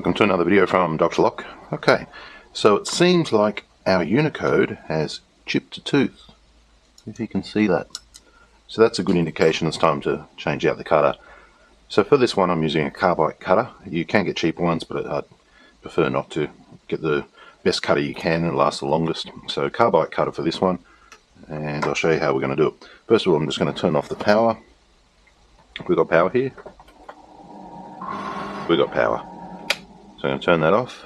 Welcome to another video from Dr. Lock. Okay, so it seems like our Unicode has chipped a tooth, if you can see that. So that's a good indication it's time to change out the cutter. So for this one I'm using a carbide cutter. You can get cheaper ones, but I'd prefer not to. Get the best cutter you can and last the longest. So carbide cutter for this one, and I'll show you how we're going to do it. First of all, I'm just going to turn off the power. We've got power here. We've got power. So I'm going to turn that off.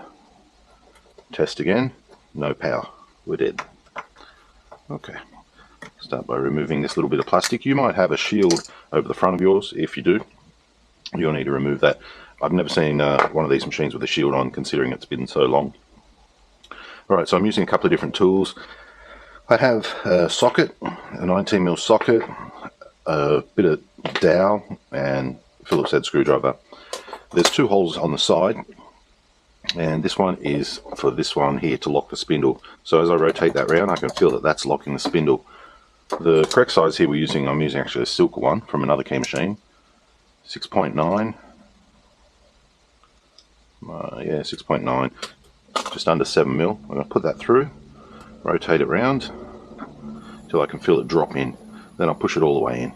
Test again. No power. We're dead. Okay. Start by removing this little bit of plastic. You might have a shield over the front of yours. If you do, you'll need to remove that. I've never seen one of these machines with a shield on, considering it's been so long. Alright, so I'm using a couple of different tools. I have a socket, a 19mm socket, a bit of dowel, and Phillips head screwdriver. There's two holes on the side, and this one is for this one here to lock the spindle. So as I rotate that round, I can feel that that's locking the spindle. The correct size here I'm using actually a Silca one from another key machine. 6.9. Yeah, 6.9. Just under 7mm. I'm going to put that through, rotate it round till I can feel it drop in. Then I'll push it all the way in.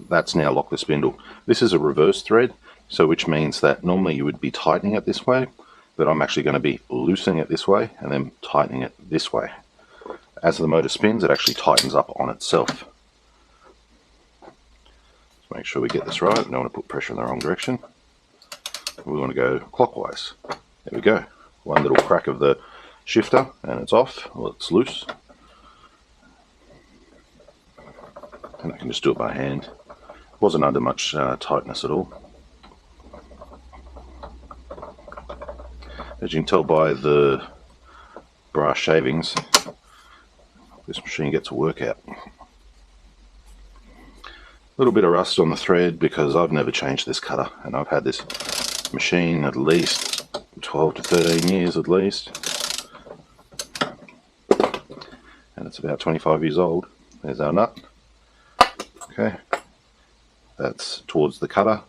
That's now locked the spindle. This is a reverse thread, so which means that normally you would be tightening it this way, but I'm actually going to be loosening it this way and then tightening it this way. As the motor spins, it actually tightens up on itself. Let's make sure we get this right. I don't want to put pressure in the wrong direction. We want to go clockwise. There we go. One little crack of the shifter and it's off. Well, it's loose. And I can just do it by hand. Wasn't under much tightness at all. As you can tell by the brass shavings, this machine gets a workout. A little bit of rust on the thread because I've never changed this cutter, and I've had this machine at least 12 to 13 years at least. And it's about 25 years old. There's our nut. Okay. That's towards the cutter.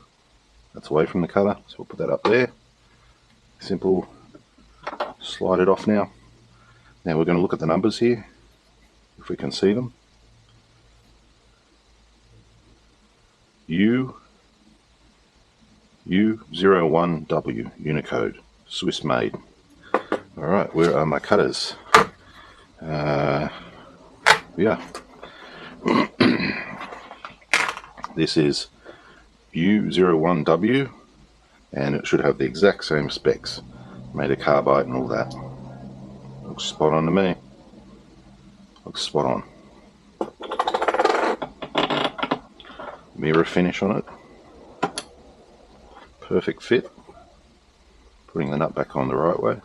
That's away from the cutter. So we'll put that up there. Simple. Slide it off now. Now we're going to look at the numbers here, if we can see them. U01W Unicode, Swiss made. Alright, where are my cutters? Yeah. This is U01W, and it should have the exact same specs. Made of carbide and all that. Looks spot on to me. Looks spot on. Mirror finish on it. Perfect fit. Putting the nut back on the right way.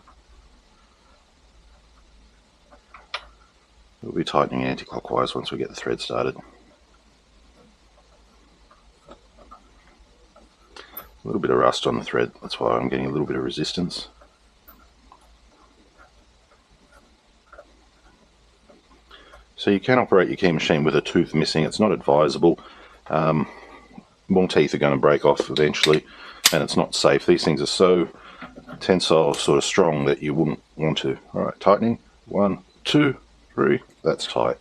We'll be tightening anti-clockwise once we get the thread started. A little bit of rust on the thread, that's why I'm getting a little bit of resistance. So you can operate your key machine with a tooth missing. It's not advisable. More teeth are going to break off eventually, and it's not safe. These things are so tensile, sort of strong, that you wouldn't want to. Alright, tightening. 1, 2, 3. That's tight.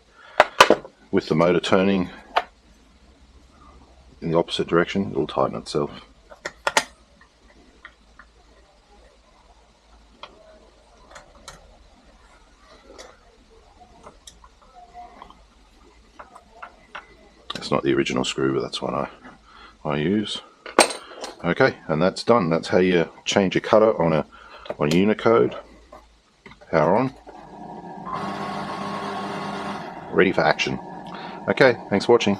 With the motor turning in the opposite direction, it'll tighten itself. It's not the original screw, but that's what I use. Okay, and that's done. That's how you change a cutter on a Unicode. Power on. Ready for action. Okay, thanks for watching.